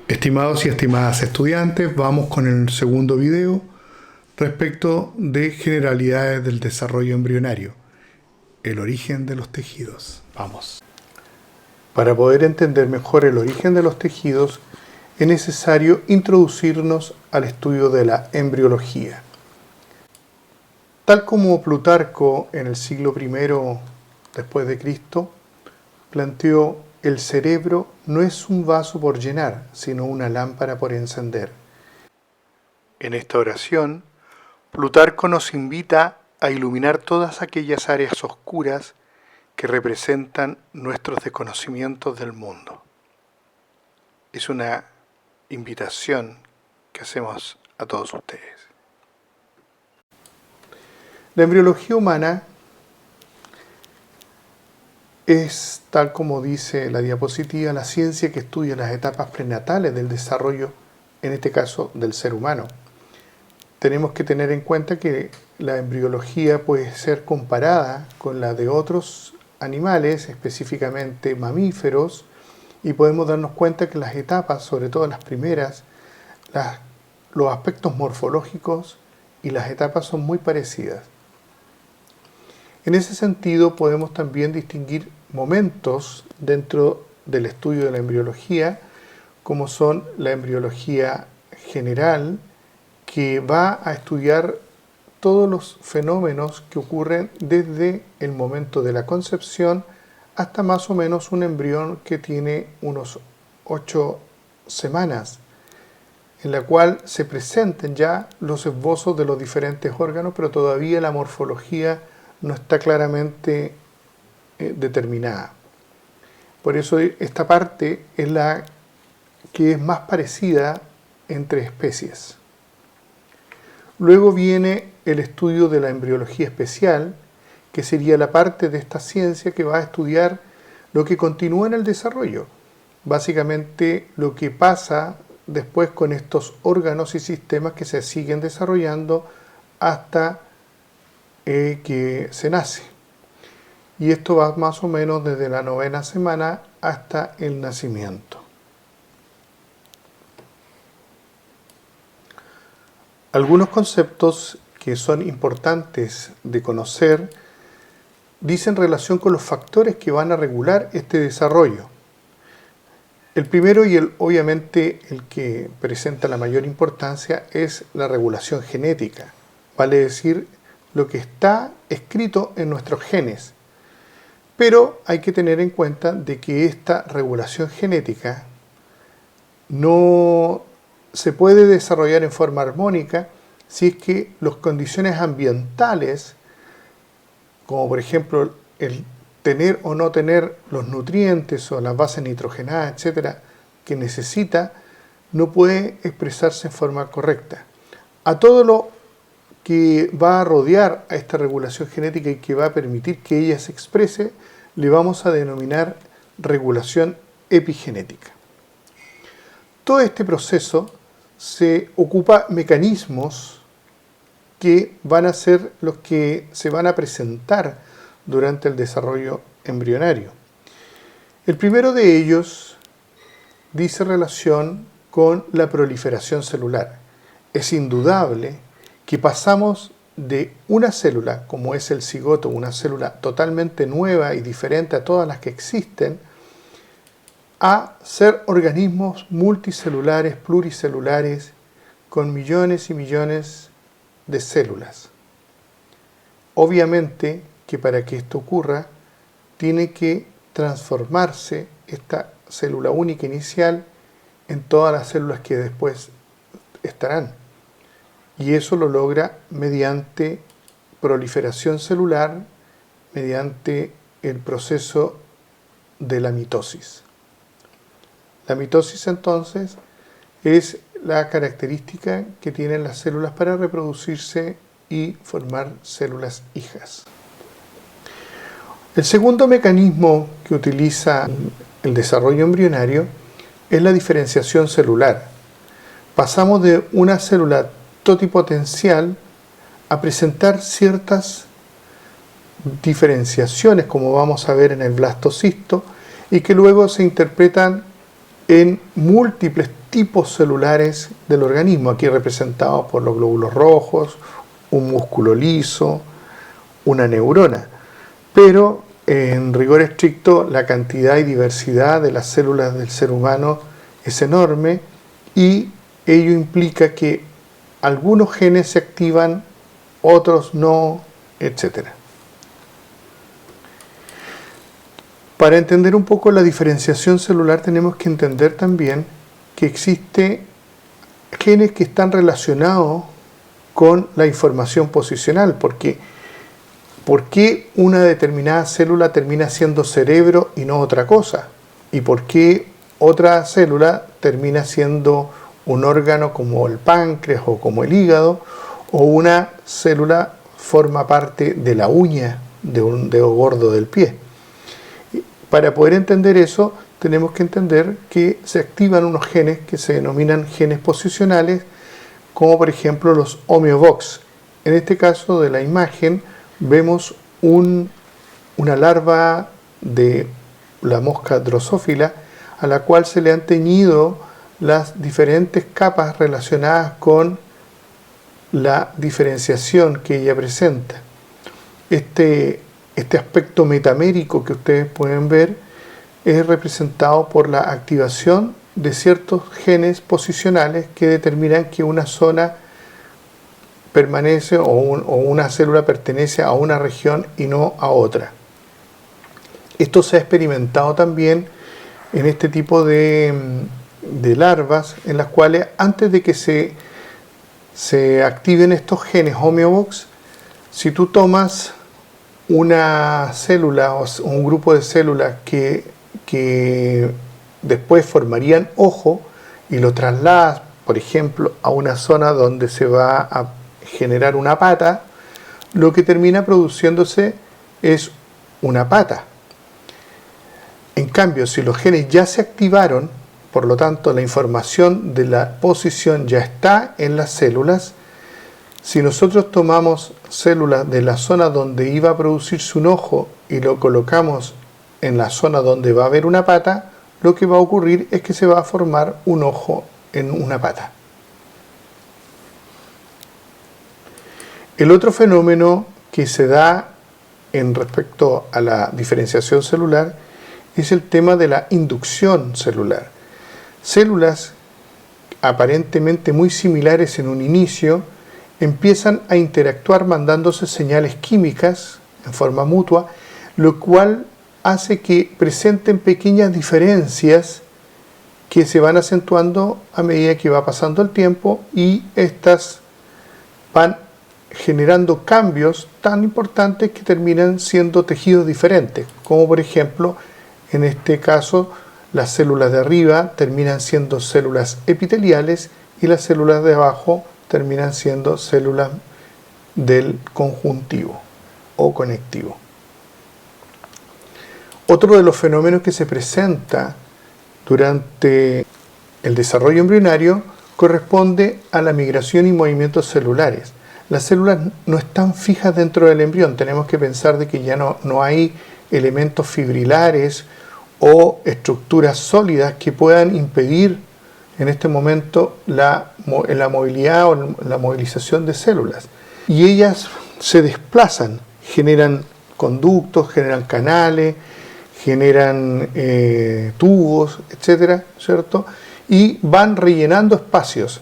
Estimados y estimadas estudiantes, vamos con el segundo video respecto de generalidades del desarrollo embrionario, el origen de los tejidos. Vamos. Para poder entender mejor el origen de los tejidos, es necesario introducirnos al estudio de la embriología. Tal como Plutarco en el siglo I después de Cristo planteó, el cerebro no es un vaso por llenar, sino una lámpara por encender. En esta oración, Plutarco nos invita a iluminar todas aquellas áreas oscuras que representan nuestros desconocimientos del mundo. Es una invitación que hacemos a todos ustedes. La embriología humana es, tal como dice la diapositiva, la ciencia que estudia las etapas prenatales del desarrollo, en este caso del ser humano. Tenemos que tener en cuenta que la embriología puede ser comparada con la de otros animales, específicamente mamíferos, y podemos darnos cuenta que las etapas, sobre todo las primeras, los aspectos morfológicos y las etapas son muy parecidas. En ese sentido, podemos también distinguir momentos dentro del estudio de la embriología, como son la embriología general, que va a estudiar todos los fenómenos que ocurren desde el momento de la concepción hasta más o menos un embrión que tiene unos 8 semanas, en la cual se presenten ya los esbozos de los diferentes órganos, pero todavía la morfología no está claramente determinada. Por eso esta parte es la que es más parecida entre especies. Luego viene el estudio de la embriología especial, que sería la parte de esta ciencia que va a estudiar lo que continúa en el desarrollo. Básicamente lo que pasa después con estos órganos y sistemas que se siguen desarrollando hasta que se nace. Y esto va más o menos desde la 9ª semana hasta el nacimiento. Algunos conceptos que son importantes de conocer dicen relación con los factores que van a regular este desarrollo. El primero y obviamente el que presenta la mayor importancia es la regulación genética, vale decir, lo que está escrito en nuestros genes. Pero hay que tener en cuenta de que esta regulación genética no se puede desarrollar en forma armónica si es que las condiciones ambientales, como por ejemplo el tener o no tener los nutrientes o las bases nitrogenadas, etcétera, que necesita, no puede expresarse en forma correcta. A todo lo que va a rodear a esta regulación genética y que va a permitir que ella se exprese, le vamos a denominar regulación epigenética. Todo este proceso se ocupa mecanismos que van a ser los que se van a presentar durante el desarrollo embrionario. El primero de ellos dice relación con la proliferación celular. Es indudable que pasamos de una célula, como es el cigoto, una célula totalmente nueva y diferente a todas las que existen, a ser organismos multicelulares, pluricelulares, con millones y millones de células. Obviamente que para que esto ocurra, tiene que transformarse esta célula única inicial en todas las células que después estarán. Y eso lo logra mediante proliferación celular, mediante el proceso de la mitosis. La mitosis entonces es la característica que tienen las células para reproducirse y formar células hijas. El segundo mecanismo que utiliza el desarrollo embrionario es la diferenciación celular. Pasamos de una célula totipotencial a presentar ciertas diferenciaciones, como vamos a ver en el blastocisto, y que luego se interpretan en múltiples tipos celulares del organismo, aquí representados por los glóbulos rojos, un músculo liso, una neurona. Pero en rigor estricto la cantidad y diversidad de las células del ser humano es enorme y ello implica que algunos genes se activan, otros no, etc. Para entender un poco la diferenciación celular tenemos que entender también que existen genes que están relacionados con la información posicional, porque ¿por qué una determinada célula termina siendo cerebro y no otra cosa? ¿Y por qué otra célula termina siendo un órgano como el páncreas o como el hígado, o una célula forma parte de la uña de un dedo gordo del pie? Para poder entender eso, tenemos que entender que se activan unos genes que se denominan genes posicionales, como por ejemplo los homeobox. En este caso de la imagen vemos una larva de la mosca drosófila a la cual se le han teñido las diferentes capas relacionadas con la diferenciación que ella presenta. Este aspecto metamérico que ustedes pueden ver es representado por la activación de ciertos genes posicionales que determinan que una zona permanece o una célula pertenece a una región y no a otra. Esto se ha experimentado también en este tipo de larvas, en las cuales antes de que se activen estos genes homeobox, si tú tomas una célula o un grupo de células que después formarían ojo y lo trasladas, por ejemplo, a una zona donde se va a generar una pata, lo que termina produciéndose es una pata. En cambio, si los genes ya se activaron, por lo tanto la información de la posición ya está en las células, si nosotros tomamos células de la zona donde iba a producirse un ojo y lo colocamos en la zona donde va a haber una pata, lo que va a ocurrir es que se va a formar un ojo en una pata. El otro fenómeno que se da en respecto a la diferenciación celular es el tema de la inducción celular. Células aparentemente muy similares en un inicio empiezan a interactuar mandándose señales químicas en forma mutua, lo cual hace que presenten pequeñas diferencias que se van acentuando a medida que va pasando el tiempo y estas van generando cambios tan importantes que terminan siendo tejidos diferentes, como por ejemplo en este caso las células de arriba terminan siendo células epiteliales y las células de abajo terminan siendo células del conjuntivo o conectivo. Otro de los fenómenos que se presenta durante el desarrollo embrionario corresponde a la migración y movimientos celulares. Las células no están fijas dentro del embrión, tenemos que pensar de que ya no hay elementos fibrilares o estructuras sólidas que puedan impedir en este momento la movilidad o la movilización de células. Y ellas se desplazan, generan conductos, generan canales, generan tubos, etcétera, ¿cierto? Y van rellenando espacios,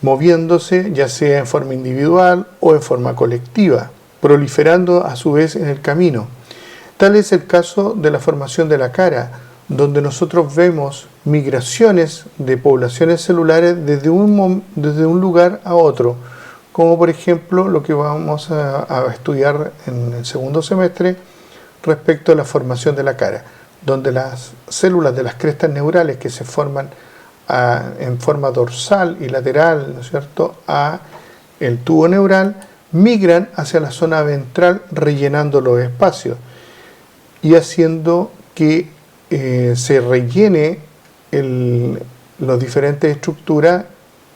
moviéndose ya sea en forma individual o en forma colectiva, proliferando a su vez en el camino. Tal es el caso de la formación de la cara, donde nosotros vemos migraciones de poblaciones celulares desde un lugar a otro, como por ejemplo lo que vamos a estudiar en el segundo semestre respecto a la formación de la cara, donde las células de las crestas neurales que se forman en forma dorsal y lateral, ¿no es cierto?, a el tubo neural, migran hacia la zona ventral rellenando los espacios y haciendo que se rellene las diferentes estructuras,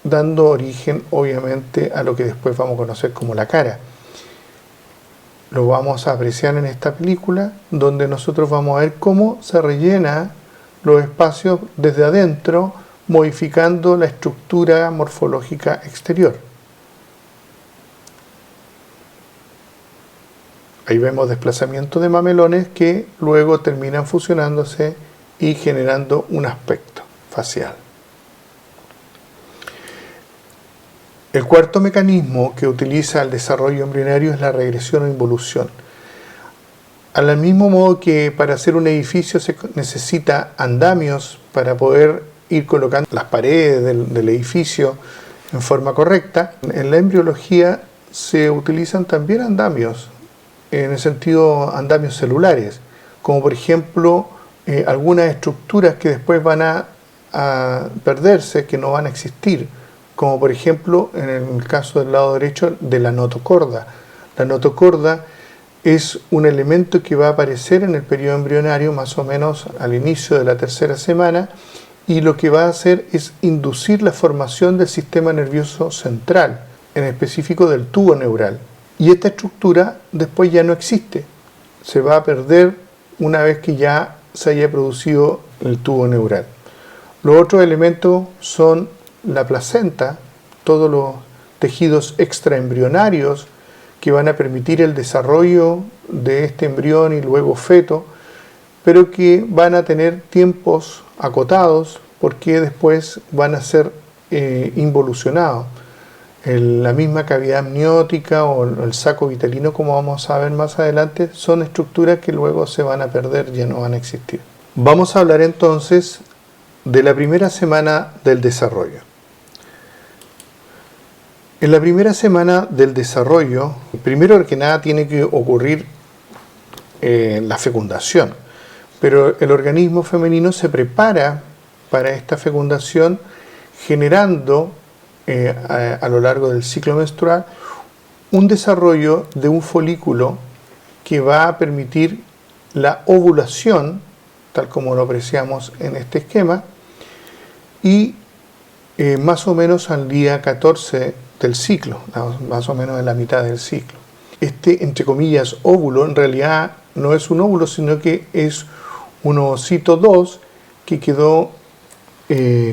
dando origen obviamente a lo que después vamos a conocer como la cara. Lo vamos a apreciar en esta película, donde nosotros vamos a ver cómo se rellena los espacios desde adentro modificando la estructura morfológica exterior. Ahí vemos desplazamiento de mamelones que luego terminan fusionándose y generando un aspecto facial. El cuarto mecanismo que utiliza el desarrollo embrionario es la regresión o involución. Al mismo modo que para hacer un edificio se necesita andamios para poder ir colocando las paredes del edificio en forma correcta, en la embriología se utilizan también andamios, en el sentido andamios celulares, como por ejemplo algunas estructuras que después van a perderse, que no van a existir, como por ejemplo en el caso del lado derecho de la notocorda. La notocorda es un elemento que va a aparecer en el periodo embrionario más o menos al inicio de la tercera semana, y lo que va a hacer es inducir la formación del sistema nervioso central, en específico del tubo neural. Y esta estructura después ya no existe, se va a perder una vez que ya se haya producido el tubo neural. Los otros elementos son la placenta, todos los tejidos extraembrionarios que van a permitir el desarrollo de este embrión y luego feto, pero que van a tener tiempos acotados porque después van a ser involucionados. La misma cavidad amniótica o el saco vitelino, como vamos a ver más adelante, son estructuras que luego se van a perder, ya no van a existir. Vamos a hablar entonces de la primera semana del desarrollo. En la primera semana del desarrollo, primero que nada tiene que ocurrir la fecundación, pero el organismo femenino se prepara para esta fecundación generando a lo largo del ciclo menstrual un desarrollo de un folículo que va a permitir la ovulación, tal como lo apreciamos en este esquema, y más o menos al día 14 del ciclo, más o menos en la mitad del ciclo. Este, entre comillas, óvulo, en realidad no es un óvulo, sino que es un ovocito 2 que quedó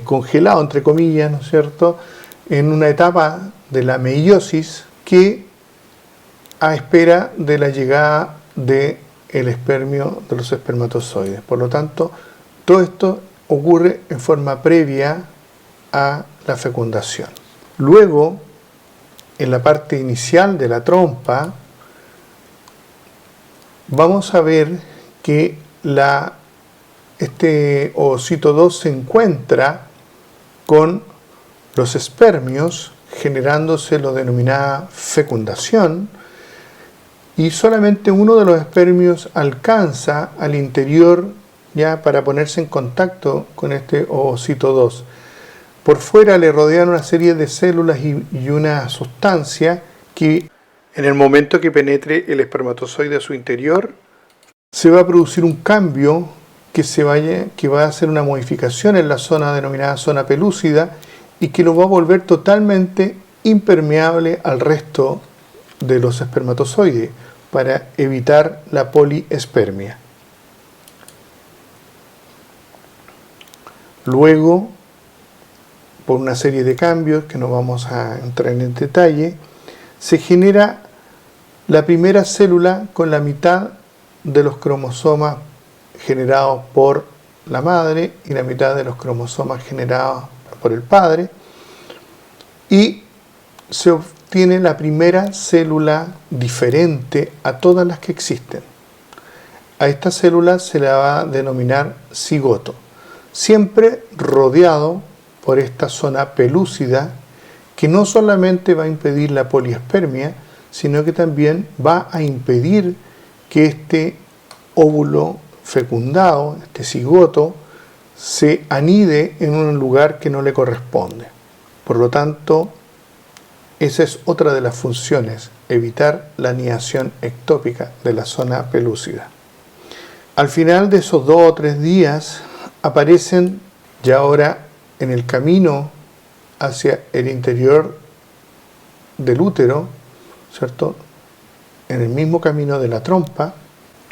congelado, entre comillas, ¿no es cierto?, en una etapa de la meiosis que a espera de la llegada del espermio de los espermatozoides. Por lo tanto, todo esto ocurre en forma previa a la fecundación. Luego, en la parte inicial de la trompa, vamos a ver que este ovocito 2 se encuentra con los espermios, generándose lo denominada fecundación, y solamente uno de los espermios alcanza al interior ya para ponerse en contacto con este ovocito 2. Por fuera le rodean una serie de células y una sustancia que en el momento que penetre el espermatozoide a su interior se va a producir un cambio que va a hacer una modificación en la zona denominada zona pelúcida y que lo va a volver totalmente impermeable al resto de los espermatozoides para evitar la poliespermia. Luego, por una serie de cambios que no vamos a entrar en detalle, se genera la primera célula con la mitad de los cromosomas generados por la madre y la mitad de los cromosomas generados por el padre, y se obtiene la primera célula diferente a todas las que existen. A esta célula se la va a denominar cigoto, siempre rodeado por esta zona pelúcida que no solamente va a impedir la poliespermia, sino que también va a impedir que este óvulo fecundado, este cigoto, se anide en un lugar que no le corresponde. Por lo tanto, esa es otra de las funciones, evitar la anidación ectópica de la zona pelúcida. Al final de esos 2 o 3 días aparecen ya ahora en el camino hacia el interior del útero, ¿cierto?, en el mismo camino de la trompa,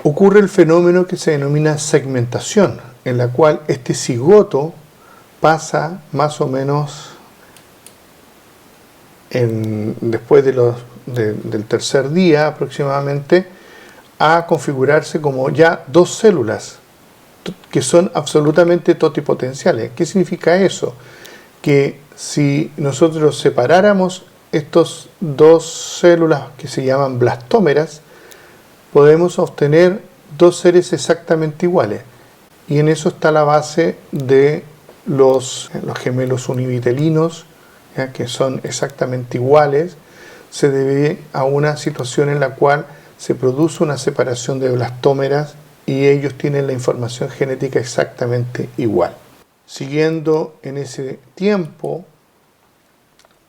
ocurre el fenómeno que se denomina segmentación, en la cual este cigoto pasa más o menos después del tercer día aproximadamente a configurarse como ya dos células que son absolutamente totipotenciales. ¿Qué significa eso? Que si nosotros separáramos estas dos células que se llaman blastómeras, podemos obtener dos seres exactamente iguales. Y en eso está la base de los gemelos univitelinos, ¿ya? Que son exactamente iguales. Se debe a una situación en la cual se produce una separación de blastómeras y ellos tienen la información genética exactamente igual. Siguiendo en ese tiempo,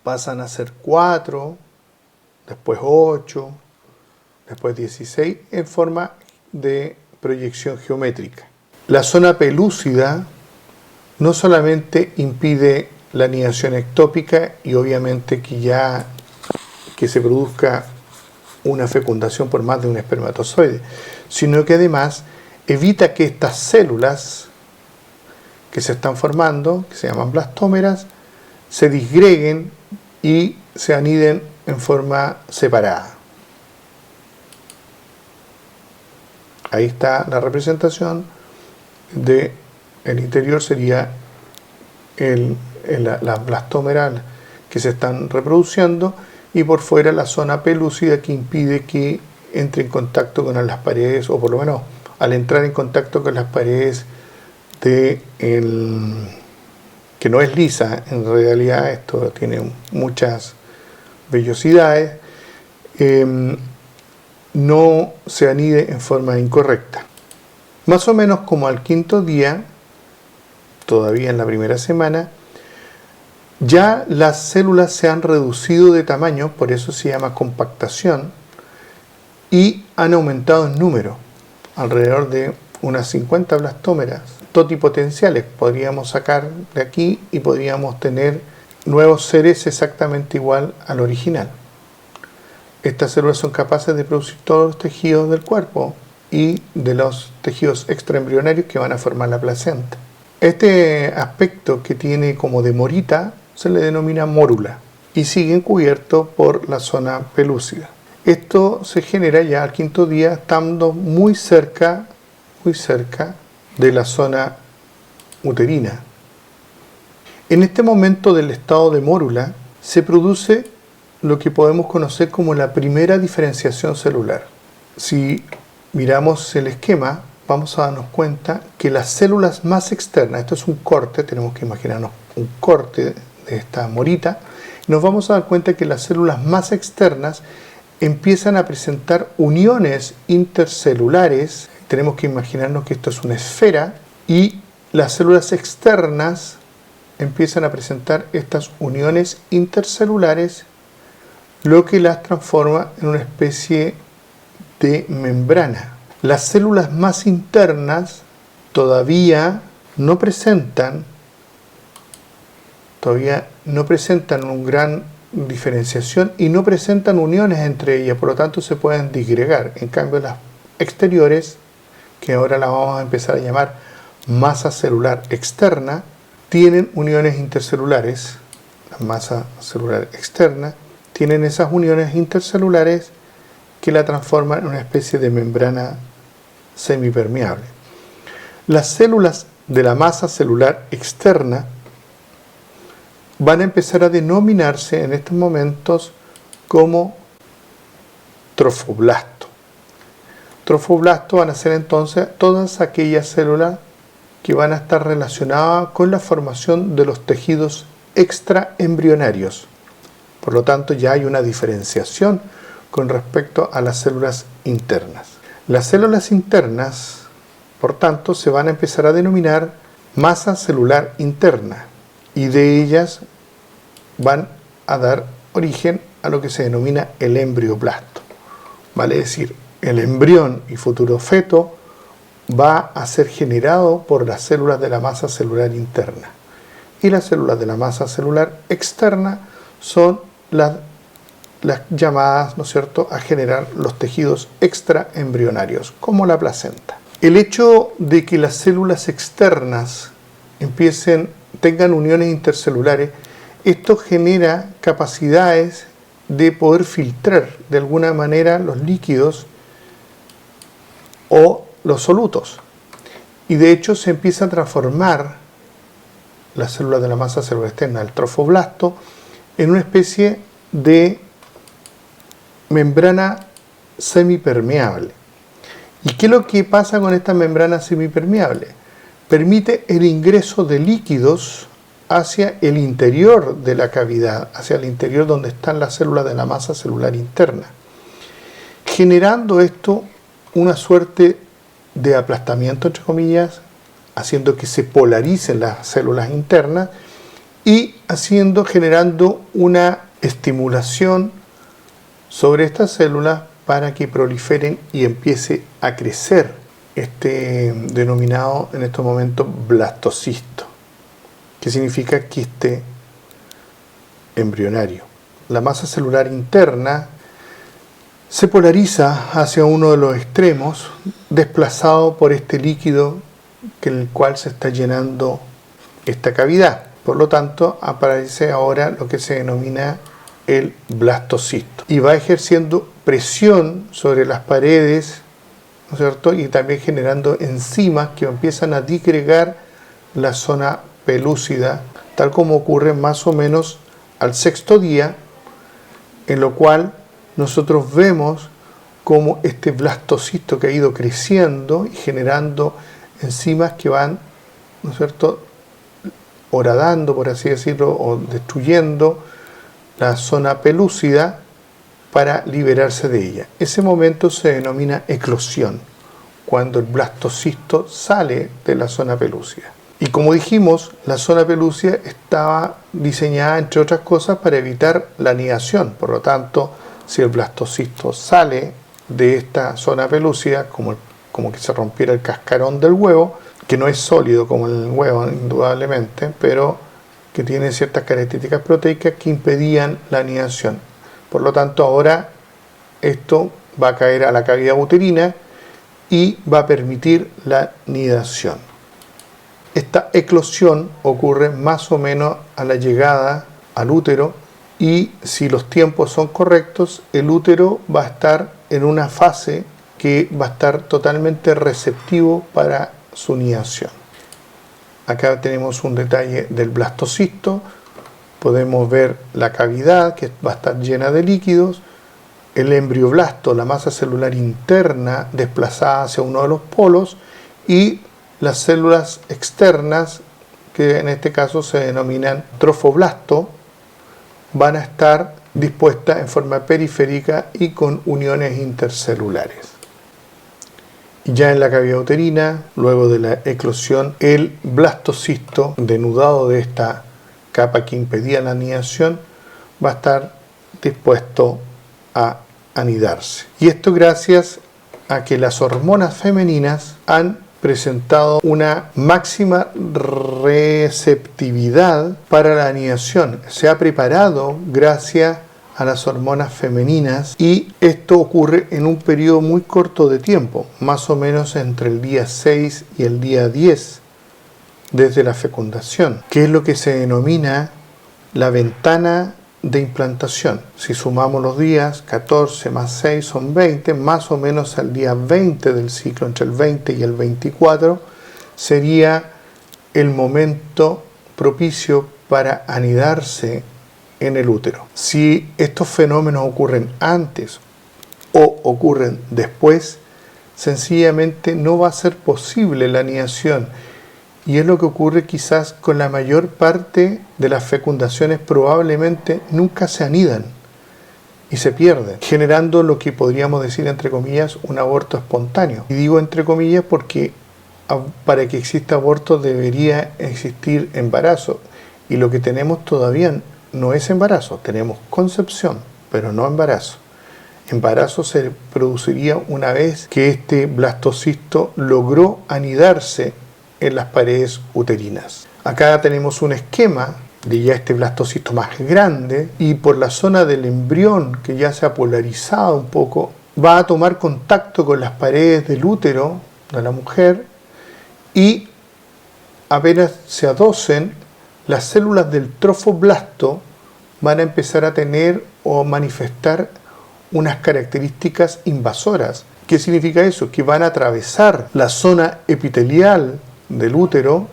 pasan a ser 4, después 8, después 16, en forma de proyección geométrica. La zona pelúcida no solamente impide la anidación ectópica y obviamente que se produzca una fecundación por más de un espermatozoide, sino que además evita que estas células que se están formando, que se llaman blastómeras, se disgreguen y se aniden en forma separada. Ahí está la representación del interior, sería las blastómeras que se están reproduciendo, y por fuera la zona pelúcida que impide que entre en contacto con las paredes, o por lo menos al entrar en contacto con las paredes que no es lisa, en realidad esto tiene muchas vellosidades, no se anide en forma incorrecta. Más o menos como al quinto día, todavía en la primera semana, ya las células se han reducido de tamaño, por eso se llama compactación, y han aumentado en número, alrededor de unas 50 blastómeras totipotenciales podríamos sacar de aquí y podríamos tener nuevos seres exactamente igual al original. Estas células son capaces de producir todos los tejidos del cuerpo y de los tejidos extraembrionarios que van a formar la placenta. Este aspecto que tiene como de morita se le denomina mórula y sigue cubierto por la zona pelúcida. Esto se genera ya al quinto día, estando muy cerca de la zona uterina. En este momento del estado de mórula se produce lo que podemos conocer como la primera diferenciación celular. Si miramos el esquema, vamos a darnos cuenta que las células más externas, esto es un corte, tenemos que imaginarnos un corte de esta morita, nos vamos a dar cuenta que las células más externas empiezan a presentar uniones intercelulares. Tenemos que imaginarnos que esto es una esfera y las células externas empiezan a presentar estas uniones intercelulares, lo que las transforma en una especie de membrana. Las células más internas todavía no presentan una gran diferenciación y no presentan uniones entre ellas, por lo tanto se pueden disgregar. En cambio, las exteriores, que ahora las vamos a empezar a llamar masa celular externa, tienen uniones intercelulares. La masa celular externa tienen esas uniones intercelulares que la transforman en una especie de membrana semipermeable. Las células de la masa celular externa van a empezar a denominarse en estos momentos como trofoblasto. Trofoblasto van a ser entonces todas aquellas células que van a estar relacionadas con la formación de los tejidos extraembrionarios. Por lo tanto, ya hay una diferenciación con respecto a las células internas. Las células internas, por tanto, se van a empezar a denominar masa celular interna, y de ellas van a dar origen a lo que se denomina el embrioblasto. Vale decir, el embrión y futuro feto va a ser generado por las células de la masa celular interna. Y las células de la masa celular externa son las llamadas, ¿no es cierto?, a generar los tejidos extraembrionarios, como la placenta. El hecho de que las células externas empiecen tengan uniones intercelulares, esto genera capacidades de poder filtrar de alguna manera los líquidos o los solutos. Y de hecho se empieza a transformar las células de la masa celular externa, el trofoblasto, en una especie de membrana semipermeable. ¿Y qué es lo que pasa con esta membrana semipermeable? Permite el ingreso de líquidos hacia el interior de la cavidad, hacia el interior donde están las células de la masa celular interna, generando esto una suerte de aplastamiento, entre comillas, haciendo que se polaricen las células internas y generando una estimulación sobre estas células para que proliferen y empiece a crecer este denominado en estos momentos blastocisto, que significa quiste embrionario. La masa celular interna se polariza hacia uno de los extremos, desplazado por este líquido en el cual se está llenando esta cavidad. Por lo tanto, aparece ahora lo que se denomina el blastocisto y va ejerciendo presión sobre las paredes, ¿no es cierto? Y también generando enzimas que empiezan a disgregar la zona pelúcida, tal como ocurre más o menos al sexto día, en lo cual nosotros vemos cómo este blastocisto que ha ido creciendo y generando enzimas que van, ¿no es cierto?, horadando, por así decirlo, o destruyendo la zona pelúcida para liberarse de ella. Ese momento se denomina eclosión, cuando el blastocisto sale de la zona pelúcida. Y como dijimos, la zona pelúcida estaba diseñada, entre otras cosas, para evitar la anidación. Por lo tanto, si el blastocisto sale de esta zona pelúcida, como que se rompiera el cascarón del huevo, que no es sólido como el huevo, indudablemente, pero que tiene ciertas características proteicas que impedían la anidación. Por lo tanto, ahora esto va a caer a la cavidad uterina y va a permitir la nidación. Esta eclosión ocurre más o menos a la llegada al útero y si los tiempos son correctos, el útero va a estar en una fase que va a estar totalmente receptivo para su nidación. Acá tenemos un detalle del blastocisto. Podemos ver la cavidad que va a estar llena de líquidos, el embrioblasto, la masa celular interna desplazada hacia uno de los polos y las células externas, que en este caso se denominan trofoblasto, van a estar dispuestas en forma periférica y con uniones intercelulares. Ya en la cavidad uterina, luego de la eclosión, el blastocisto, denudado de esta capa que impedía la anidación, va a estar dispuesto a anidarse. Y esto gracias a que las hormonas femeninas han presentado una máxima receptividad para la anidación. Se ha preparado gracias a las hormonas femeninas y esto ocurre en un periodo muy corto de tiempo, más o menos entre el día 6 y el día 10 desde la fecundación, que es lo que se denomina la ventana de implantación. Si sumamos los días, 14 más 6 son 20, más o menos al día 20 del ciclo, entre el 20 y el 24, sería el momento propicio para anidarse en el útero. Si estos fenómenos ocurren antes o ocurren después, sencillamente no va a ser posible la anidación. Y es lo que ocurre quizás con la mayor parte de las fecundaciones, probablemente nunca se anidan y se pierden, generando lo que podríamos decir, entre comillas, un aborto espontáneo. Y digo entre comillas porque para que exista aborto debería existir embarazo. Y lo que tenemos todavía no es embarazo, tenemos concepción, pero no embarazo. Embarazo se produciría una vez que este blastocisto logró anidarse en las paredes uterinas. Acá tenemos un esquema de ya este blastocisto más grande y por la zona del embrión que ya se ha polarizado un poco, va a tomar contacto con las paredes del útero de la mujer y apenas se adocen, las células del trofoblasto van a empezar a tener o manifestar unas características invasoras. ¿Qué significa eso? Que van a atravesar la zona epitelial del útero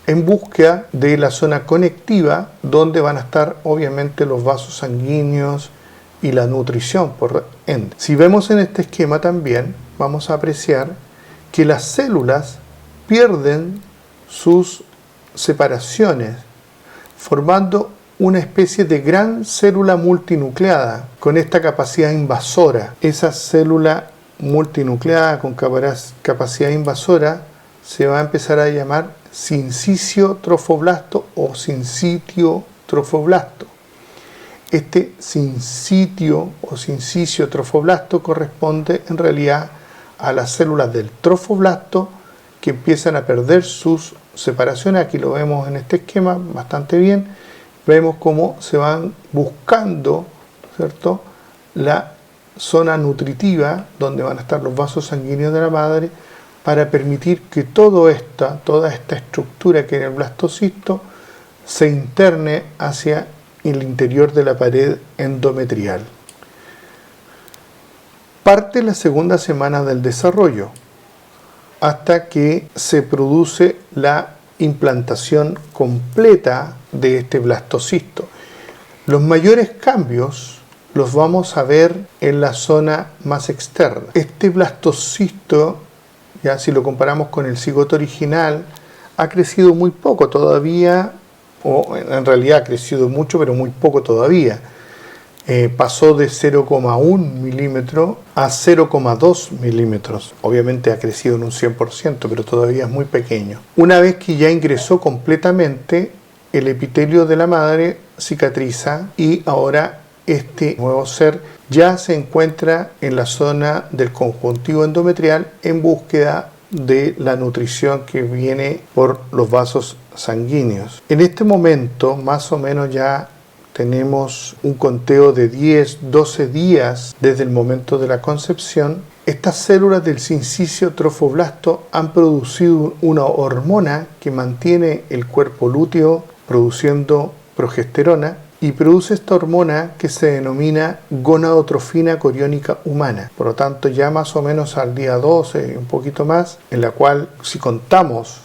en búsqueda de la zona conectiva, donde van a estar obviamente los vasos sanguíneos y la nutrición por ende. Si vemos en este esquema también, vamos a apreciar que las células pierden sus separaciones, formando una especie de gran célula multinucleada con esta capacidad invasora. Esa célula multinucleada con capacidad invasora se va a empezar a llamar sincicio trofoblasto o sincitio trofoblasto. Este sincitio o sincicio trofoblasto corresponde en realidad a las células del trofoblasto que empiezan a perder sus separaciones. Aquí lo vemos en este esquema bastante bien. Vemos cómo se van buscando, ¿cierto?, la zona nutritiva donde van a estar los vasos sanguíneos de la madre para permitir que toda esta estructura que es el blastocisto se interne hacia el interior de la pared endometrial. Parte la segunda semana del desarrollo hasta que se produce la implantación completa de este blastocisto. Los mayores cambios los vamos a ver en la zona más externa. Este blastocisto, ya si lo comparamos con el cigoto original, ha crecido muy poco todavía, o en realidad ha crecido mucho, pero muy poco todavía. Pasó de 0,1 milímetro a 0,2 milímetros. Obviamente ha crecido en un 100%, pero todavía es muy pequeño. Una vez que ya ingresó completamente, el epitelio de la madre cicatriza y ahora este nuevo ser ya se encuentra en la zona del conjuntivo endometrial en búsqueda de la nutrición que viene por los vasos sanguíneos. En este momento, más o menos ya tenemos un conteo de 10-12 días desde el momento de la concepción. Estas células del sincicio trofoblasto han producido una hormona que mantiene el cuerpo lúteo produciendo progesterona y produce esta hormona que se denomina gonadotrofina coriónica humana. Por lo tanto, ya más o menos al día 12, un poquito más, en la cual si contamos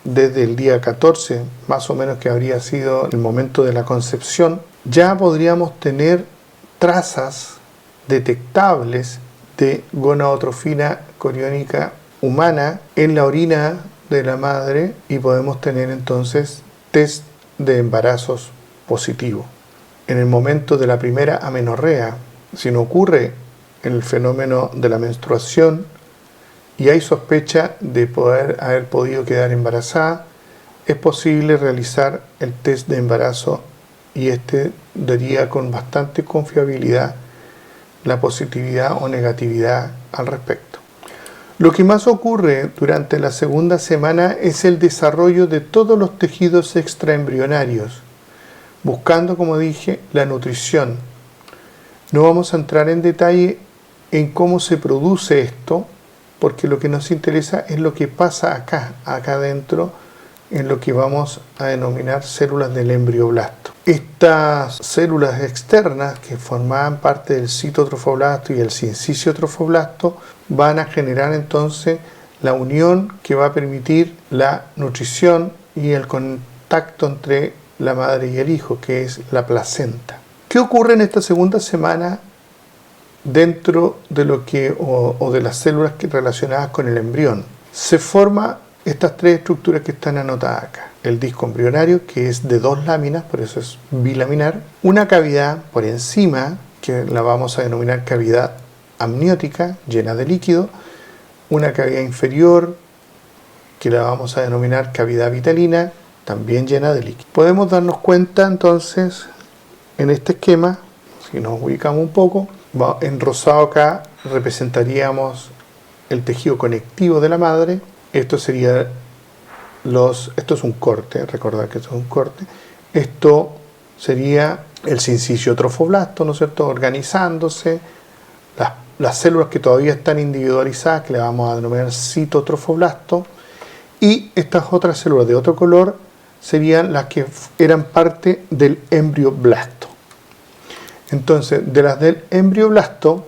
desde el día 14, más o menos que habría sido el momento de la concepción, ya podríamos tener trazas detectables de gonadotrofina coriónica humana en la orina de la madre y podemos tener entonces test de embarazos positivos. En el momento de la primera amenorrea, si no ocurre el fenómeno de la menstruación y hay sospecha de haber podido quedar embarazada, es posible realizar el test de embarazo y este daría con bastante confiabilidad la positividad o negatividad al respecto. Lo que más ocurre durante la segunda semana es el desarrollo de todos los tejidos extraembrionarios, buscando, como dije, la nutrición. No vamos a entrar en detalle en cómo se produce esto, porque lo que nos interesa es lo que pasa acá adentro, en lo que vamos a denominar células del embrioblasto. Estas células externas que formaban parte del citotrofoblasto y el sincicio trofoblasto van a generar entonces la unión que va a permitir la nutrición y el contacto entre la madre y el hijo, que es la placenta. ¿Qué ocurre en esta segunda semana dentro de lo que o de las células relacionadas con el embrión? Se forma estas tres estructuras que están anotadas acá. El disco embrionario, que es de 2 láminas, por eso es bilaminar. Una cavidad por encima, que la vamos a denominar cavidad amniótica, llena de líquido. Una cavidad inferior, que la vamos a denominar cavidad vitalina, también llena de líquido. Podemos darnos cuenta entonces, en este esquema, si nos ubicamos un poco, en rosado acá representaríamos el tejido conectivo de la madre. Esto sería esto es un corte, recordad que esto es un corte. Esto sería el sincicio trofoblasto, ¿no es cierto?, organizándose. Las células que todavía están individualizadas, que le vamos a denominar citotrofoblasto, y estas otras células de otro color serían las que eran parte del embrioblasto. Entonces, de las del embrioblasto,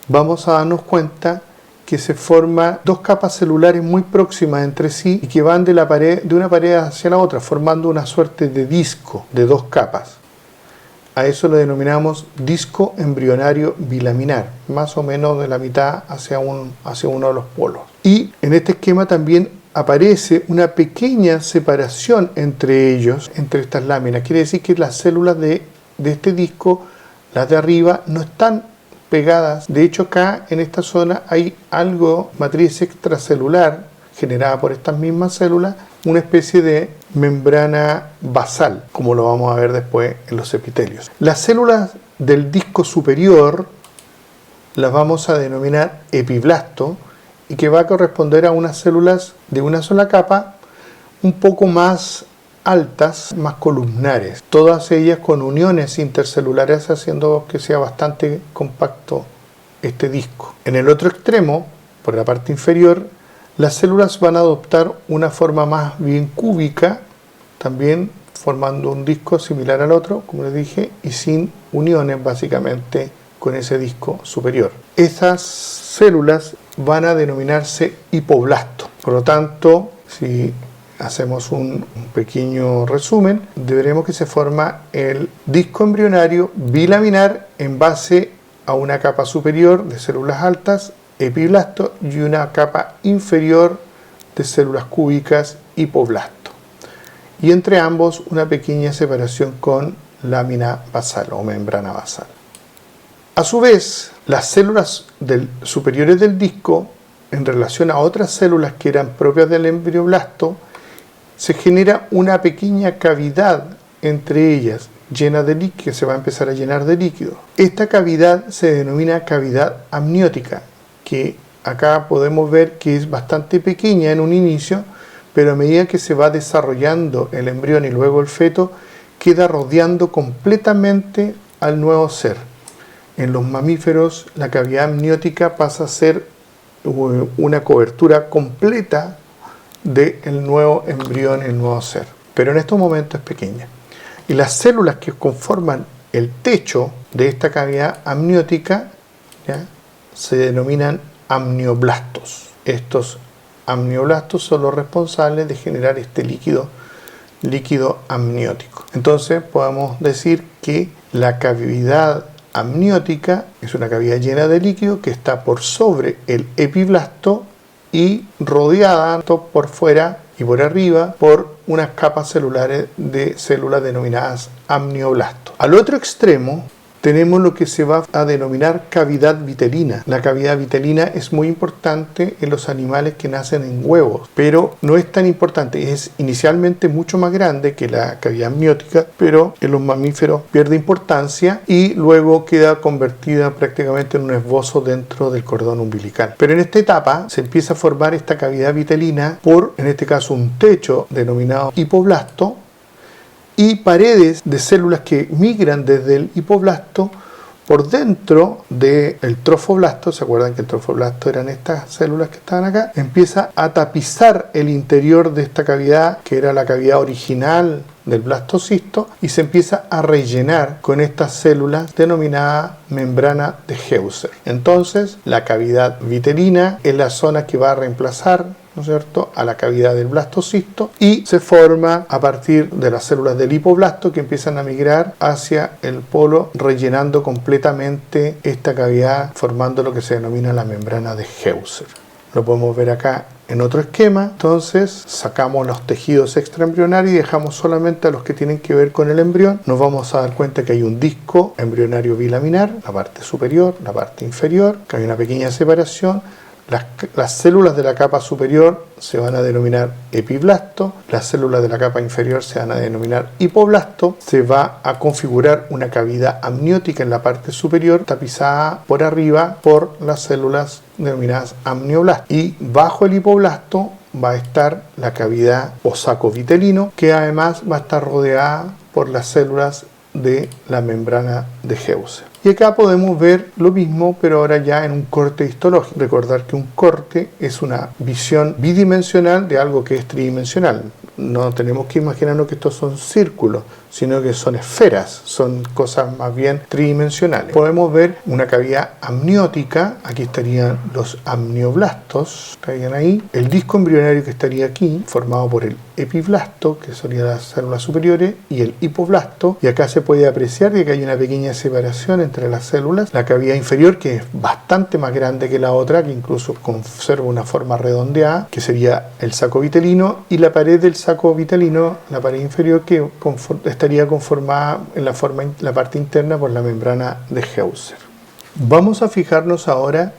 vamos a darnos cuenta que se forman dos capas celulares muy próximas entre sí y que van de una pared hacia la otra, formando una suerte de disco de dos capas. A eso lo denominamos disco embrionario bilaminar, más o menos de la mitad hacia uno de los polos. Y en este esquema también aparece una pequeña separación entre ellos, entre estas láminas. Quiere decir que las células de este disco, las de arriba, no están pegadas. De hecho, acá en esta zona hay algo, matriz extracelular generada por estas mismas células, una especie de membrana basal, como lo vamos a ver después en los epitelios. Las células del disco superior las vamos a denominar epiblasto, y que va a corresponder a unas células de una sola capa, un poco más altas, más columnares, todas ellas con uniones intercelulares, haciendo que sea bastante compacto este disco. En el otro extremo, por la parte inferior, las células van a adoptar una forma más bien cúbica, también formando un disco similar al otro, como les dije, y sin uniones básicamente con ese disco superior. Esas células van a denominarse hipoblasto. Por lo tanto, si hacemos un pequeño resumen, veremos que se forma el disco embrionario bilaminar en base a una capa superior de células altas, epiblasto, y una capa inferior de células cúbicas, hipoblasto. Y entre ambos una pequeña separación con lámina basal o membrana basal. A su vez, las células superiores del disco, en relación a otras células que eran propias del embrioblasto, se genera una pequeña cavidad entre ellas, llena de líquido, que se va a empezar a llenar de líquido. Esta cavidad se denomina cavidad amniótica, que acá podemos ver que es bastante pequeña en un inicio, pero a medida que se va desarrollando el embrión y luego el feto, queda rodeando completamente al nuevo ser. En los mamíferos, la cavidad amniótica pasa a ser una cobertura completa del nuevo embrión, el nuevo ser. Pero en estos momentos es pequeña. Y las células que conforman el techo de esta cavidad amniótica, ¿ya?, se denominan amnioblastos. Estos amnioblastos son los responsables de generar este líquido amniótico. Entonces podemos decir que la cavidad amniótica es una cavidad llena de líquido que está por sobre el epiblasto y rodeada por fuera y por arriba por unas capas celulares de células denominadas amnioblastos. Al otro extremo tenemos lo que se va a denominar cavidad vitelina. La cavidad vitelina es muy importante en los animales que nacen en huevos, pero no es tan importante. Es inicialmente mucho más grande que la cavidad amniótica, pero en los mamíferos pierde importancia y luego queda convertida prácticamente en un esbozo dentro del cordón umbilical. Pero en esta etapa se empieza a formar esta cavidad vitelina por, en este caso, un techo denominado hipoblasto, y paredes de células que migran desde el hipoblasto por dentro del trofoblasto. ¿Se acuerdan que el trofoblasto eran estas células que estaban acá? Empieza a tapizar el interior de esta cavidad, que era la cavidad original del blastocisto, y se empieza a rellenar con estas células denominadas membrana de Heuser. Entonces, la cavidad vitelina es la zona que va a reemplazar, ¿no es cierto?, a la cavidad del blastocisto, y se forma a partir de las células del hipoblasto que empiezan a migrar hacia el polo, rellenando completamente esta cavidad, formando lo que se denomina la membrana de Heuser. Lo podemos ver acá en otro esquema. Entonces sacamos los tejidos extraembrionarios y dejamos solamente a los que tienen que ver con el embrión. Nos vamos a dar cuenta que hay un disco embrionario bilaminar, la parte superior, la parte inferior, que hay una pequeña separación. Las células de la capa superior se van a denominar epiblasto, las células de la capa inferior se van a denominar hipoblasto. Se va a configurar una cavidad amniótica en la parte superior, tapizada por arriba por las células denominadas amnioblastos. Y bajo el hipoblasto va a estar la cavidad o saco vitelino, que además va a estar rodeada por las células de la membrana de Heuser. Y acá podemos ver lo mismo, pero ahora ya en un corte histológico. Recordar que un corte es una visión bidimensional de algo que es tridimensional. no tenemos que imaginarnos que estos son círculos, sino que son esferas, son cosas más bien tridimensionales. Podemos ver una cavidad amniótica, aquí estarían los amnioblastos, estarían ahí, el disco embrionario que estaría aquí, formado por el epiblasto, que serían las células superiores, y el hipoblasto, y acá se puede apreciar que hay una pequeña separación entre las células, la cavidad inferior, que es bastante más grande que la otra, que incluso conserva una forma redondeada, que sería el saco vitelino, y la pared del saco vitelino, la pared inferior, que estaría conformada en la parte interna por la membrana de Heuser. Vamos a fijarnos ahora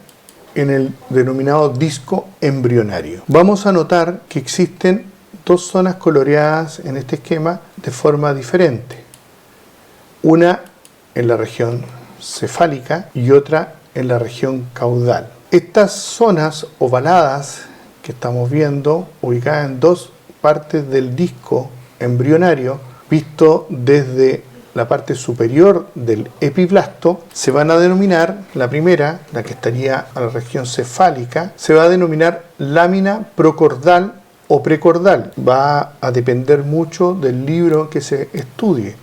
en el denominado disco embrionario. Vamos a notar que existen dos zonas coloreadas en este esquema de forma diferente. Una en la región cefálica y otra en la región caudal. Estas zonas ovaladas que estamos viendo, ubicadas en dos partes del disco embrionario, visto desde la parte superior del epiblasto, se van a denominar, la primera, la que estaría a la región cefálica, se va a denominar lámina procordal o precordal. Va a depender mucho del libro que se estudie.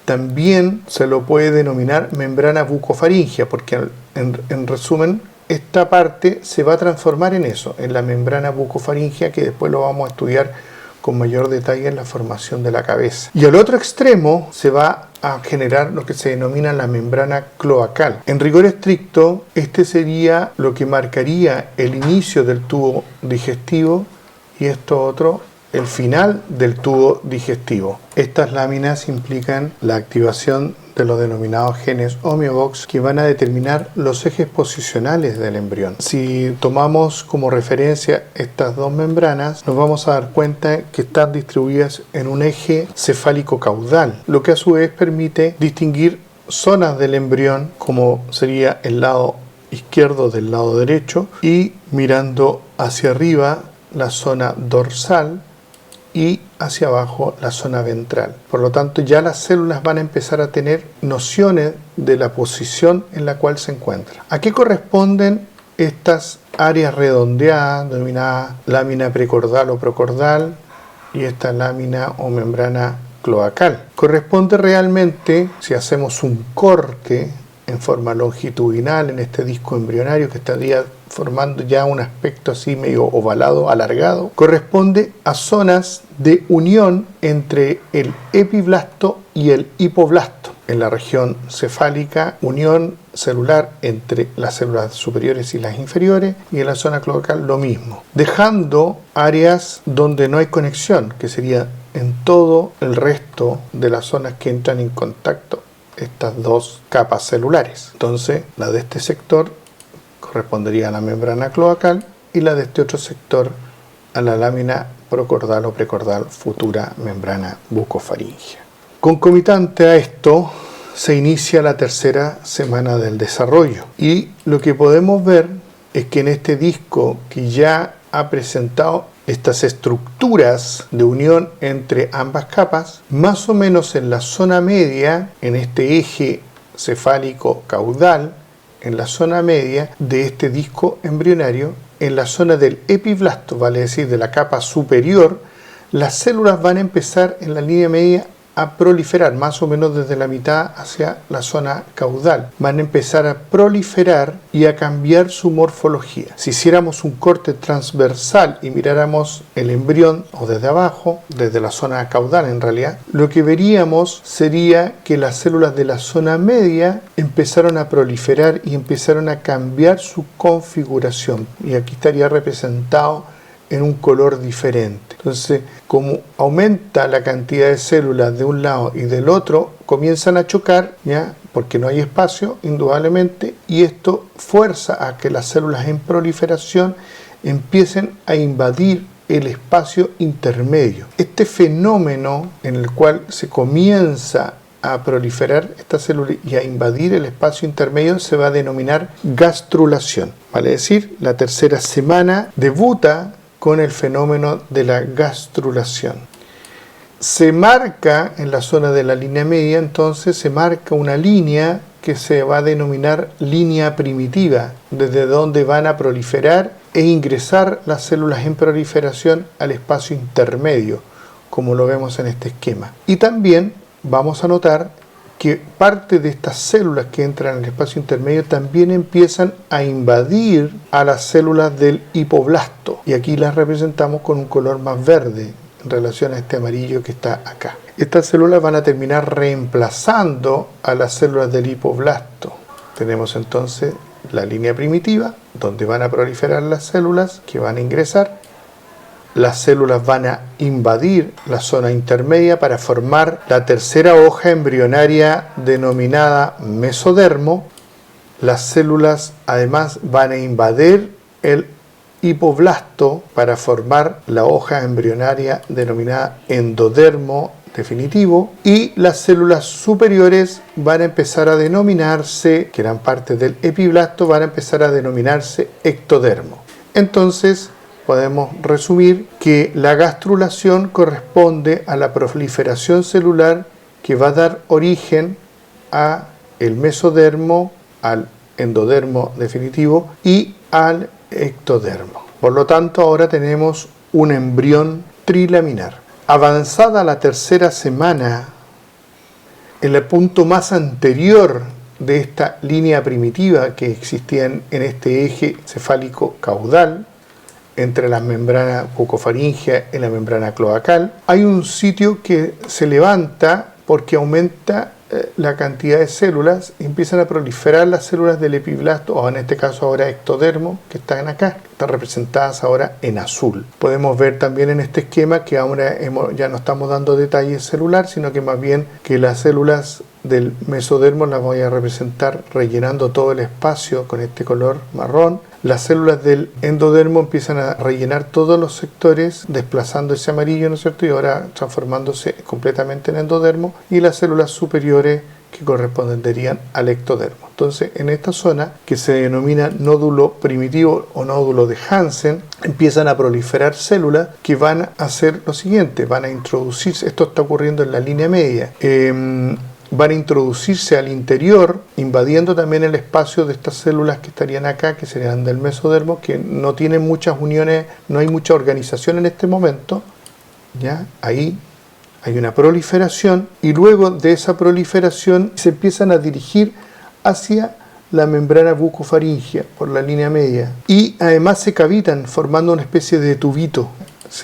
También se lo puede denominar membrana bucofaringia, porque en resumen, esta parte se va a transformar en eso, en la membrana bucofaringia, que después lo vamos a estudiar con mayor detalle en la formación de la cabeza. Y al otro extremo se va a generar lo que se denomina la membrana cloacal. En rigor estricto, este sería lo que marcaría el inicio del tubo digestivo y esto otro, el final del tubo digestivo. Estas láminas implican la activación de los denominados genes homeobox, que van a determinar los ejes posicionales del embrión. Si tomamos como referencia estas dos membranas, nos vamos a dar cuenta que están distribuidas en un eje cefálico caudal, lo que a su vez permite distinguir zonas del embrión, como sería el lado izquierdo del lado derecho, y mirando hacia arriba la zona dorsal y hacia abajo la zona ventral. Por lo tanto, ya las células van a empezar a tener nociones de la posición en la cual se encuentran. ¿A qué corresponden estas áreas redondeadas, denominadas lámina precordal o procordal, y esta lámina o membrana cloacal? Corresponde realmente, si hacemos un corte en forma longitudinal en este disco embrionario que estaría formando ya un aspecto así medio ovalado, alargado, corresponde a zonas de unión entre el epiblasto y el hipoblasto. En la región cefálica, unión celular entre las células superiores y las inferiores, y en la zona cloacal lo mismo, dejando áreas donde no hay conexión, que sería en todo el resto de las zonas que entran en contacto estas dos capas celulares. Entonces, la de este sector correspondería a la membrana cloacal y la de este otro sector a la lámina procordal o precordal, futura membrana bucofaringia. Concomitante a esto, se inicia la tercera semana del desarrollo, y lo que podemos ver es que en este disco, que ya ha presentado estas estructuras de unión entre ambas capas, más o menos en la zona media, en este eje cefálico caudal, en la zona media de este disco embrionario, en la zona del epiblasto, vale decir de la capa superior, las células van a empezar en la línea media a proliferar, más o menos desde la mitad hacia la zona caudal. Van a empezar a proliferar y a cambiar su morfología. Si hiciéramos un corte transversal y miráramos el embrión, o desde abajo, desde la zona caudal en realidad, lo que veríamos sería que las células de la zona media empezaron a proliferar y empezaron a cambiar su configuración. Y aquí estaría representado en un color diferente. Entonces, como aumenta la cantidad de células de un lado y del otro, comienzan a chocar, ¿ya? Porque no hay espacio, indudablemente, y esto fuerza a que las células en proliferación empiecen a invadir el espacio intermedio. Este fenómeno en el cual se comienza a proliferar esta célula y a invadir el espacio intermedio se va a denominar gastrulación. Vale decir, la tercera semana debuta con el fenómeno de la gastrulación. Se marca en la zona de la línea media, entonces se marca una línea que se va a denominar línea primitiva, desde donde van a proliferar e ingresar las células en proliferación al espacio intermedio, como lo vemos en este esquema. Y también vamos a notar que parte de estas células que entran en el espacio intermedio también empiezan a invadir a las células del hipoblasto. Y aquí las representamos con un color más verde en relación a este amarillo que está acá. Estas células van a terminar reemplazando a las células del hipoblasto. Tenemos entonces la línea primitiva, donde van a proliferar las células que van a ingresar. Las células van a invadir la zona intermedia para formar la tercera hoja embrionaria denominada mesodermo. Las células además van a invadir el hipoblasto para formar la hoja embrionaria denominada endodermo definitivo, y las células superiores van a empezar a denominarse, que eran parte del epiblasto, van a empezar a denominarse ectodermo. Entonces podemos resumir que la gastrulación corresponde a la proliferación celular que va a dar origen a el mesodermo, al endodermo definitivo y al ectodermo. Por lo tanto, ahora tenemos un embrión trilaminar. Avanzada la tercera semana, en el punto más anterior de esta línea primitiva que existía en este eje cefálico caudal, entre la membrana bucofaringea y la membrana cloacal, hay un sitio que se levanta porque aumenta la cantidad de células y empiezan a proliferar las células del epiblasto, o en este caso ahora ectodermo, que están acá, están representadas ahora en azul. Podemos ver también en este esquema que ahora ya no estamos dando detalles celular, sino que más bien que las células del mesodermo las voy a representar rellenando todo el espacio con este color marrón. Las células del endodermo empiezan a rellenar todos los sectores, desplazando ese amarillo, ¿no es cierto? Y ahora transformándose completamente en endodermo, y las células superiores que corresponderían al ectodermo. Entonces, en esta zona, que se denomina nódulo primitivo o nódulo de Hansen, empiezan a proliferar células que van a hacer lo siguiente: van a introducirse, esto está ocurriendo en la línea media, van a introducirse al interior, invadiendo también el espacio de estas células que estarían acá, que serían del mesodermo, que no tienen muchas uniones, no hay mucha organización en este momento, ¿ya? Ahí hay una proliferación, y luego de esa proliferación se empiezan a dirigir hacia la membrana bucofaringea por la línea media, y además se cavitan formando una especie de tubito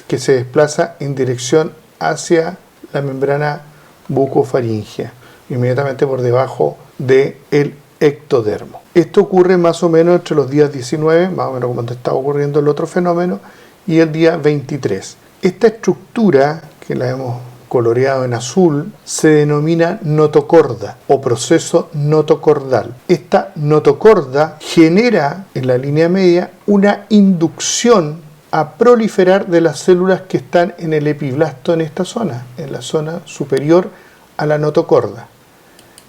que se desplaza en dirección hacia la membrana bucofaringea, inmediatamente por debajo del ectodermo. Esto ocurre más o menos entre los días 19, más o menos como está ocurriendo el otro fenómeno, y el día 23. Esta estructura, que la hemos coloreado en azul, se denomina notocorda o proceso notocordal. Esta notocorda genera en la línea media una inducción a proliferar de las células que están en el epiblasto en esta zona, en la zona superior a la notocorda,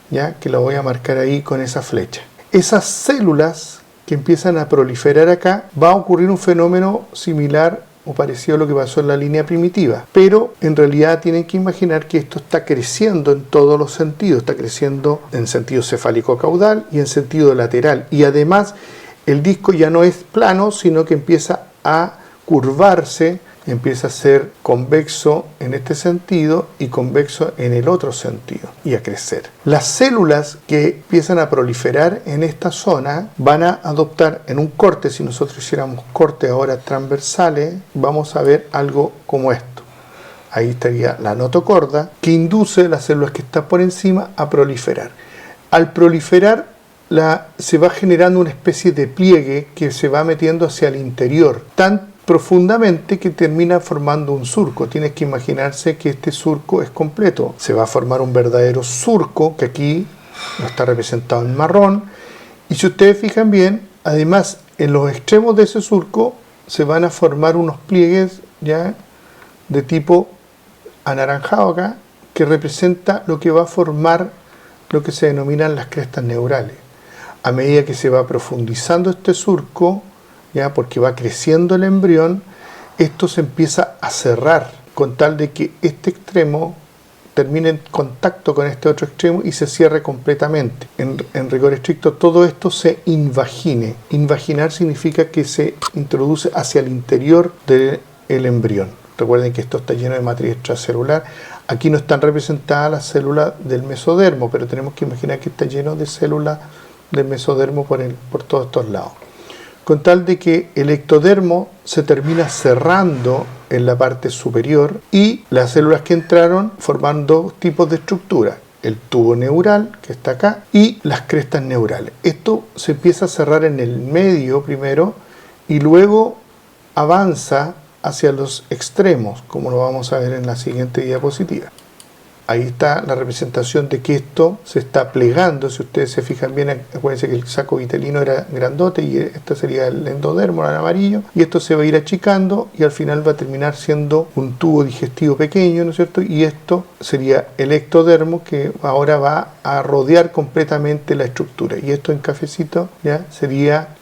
ya que la voy a marcar ahí con esa flecha. Esas células que empiezan a proliferar acá, va a ocurrir un fenómeno similar o parecido a lo que pasó en la línea primitiva, pero en realidad tienen que imaginar que esto está creciendo en todos los sentidos, está creciendo en sentido cefálico caudal y en sentido lateral, y además el disco ya no es plano, sino que empieza a curvarse, empieza a ser convexo en este sentido y convexo en el otro sentido, y a crecer. Las células que empiezan a proliferar en esta zona van a adoptar en un corte, si nosotros hiciéramos cortes ahora transversales, vamos a ver algo como esto. Ahí estaría la notocorda, que induce las células que están por encima a proliferar. Al proliferar, se va generando una especie de pliegue que se va metiendo hacia el interior, tan profundamente que termina formando un surco. Tienes que imaginarse que este surco es completo. Se va a formar un verdadero surco, que aquí no está representado en marrón, y si ustedes fijan bien, además en los extremos de ese surco se van a formar unos pliegues ya de tipo anaranjado acá, que representa lo que va a formar lo que se denominan las crestas neurales. A medida que se va profundizando este surco, ya porque va creciendo el embrión, esto se empieza a cerrar con tal de que este extremo termine en contacto con este otro extremo y se cierre completamente. En rigor estricto, todo esto se invagine. Invaginar significa que se introduce hacia el interior del embrión. Recuerden que esto está lleno de matriz extracelular. Aquí no están representadas las células del mesodermo, pero tenemos que imaginar que está lleno de células del mesodermo por todos estos lados. Con tal de que el ectodermo se termina cerrando en la parte superior y las células que entraron forman dos tipos de estructura: el tubo neural, que está acá, y las crestas neurales. Esto se empieza a cerrar en el medio primero y luego avanza hacia los extremos, como lo vamos a ver en la siguiente diapositiva. Ahí está la representación de que esto se está plegando. Si ustedes se fijan bien, acuérdense que el saco vitelino era grandote y este sería el endodermo, el amarillo, y esto se va a ir achicando y al final va a terminar siendo un tubo digestivo pequeño, ¿no es cierto? Y esto sería el ectodermo, que ahora va a rodear completamente la estructura, y esto en cafecito ya sería